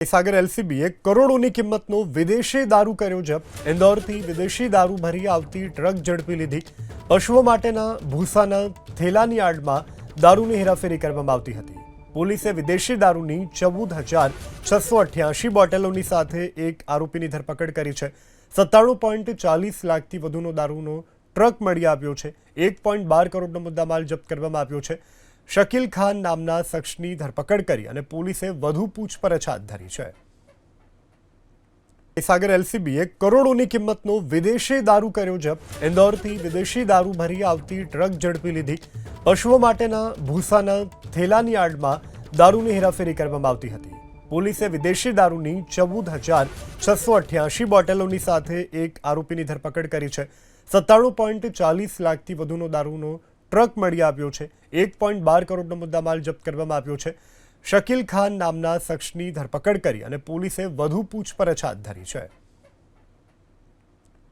સાગર એલસીબીએ કરોડોની કિંમતનો વિદેશી દારૂ કર્યો જપ્ત। ઇન્દોરથી વિદેશી દારૂ ભરી આવતી ટ્રક ઝડપી લીધી। પશુઓ માટેના ભૂસાના થેલાની આડમાં દારૂની હેરાફેરી કરવામાં આવતી હતી। પોલીસે વિદેશી દારૂની 14,688 બોટલોની સાથે એક આરોપીની ધરપકડ કરી છે। 97.40 લાખથી વધુનો દારૂનો ટ્રક મળી આવ્યો છે। 1.12 કરોડનો મુદ્દામાલ જપ્ત કરવામાં આવ્યો છે। શકીલ ખાન નામના શખ્સની ધરપકડ કરી અને પોલીસે વધુ પૂછપરછ હાથ ધરી છે। સાગર એલસીબીએ કરોડોની કિંમતનો વિદેશી દારૂ કર્યો જપ્ત। ઇન્દોરથી વિદેશી દારૂ ભરી આવતી ટ્રક ઝડપી લીધી। પશુઓ માટેના ભૂસાના થેલાની આડમાં દારૂની હેરાફેરી કરવામાં આવતી હતી। પોલીસે વિદેશી દારૂની 14,688 બોટલોની સાથે એક આરોપીની ધરપકડ કરી છે। 97.40 લાખથી વધુનો દારૂનો ટ્રક મળી આવ્યો છે। 1.12 કરોડનો મુદ્દામાલ જપ્ત કરવામાં આવ્યો છે। શકીલ ખાન નામના શખ્સની ધરપકડ કરી અને પોલીસે વધુ પૂછપરછ હાથ ધરી છે।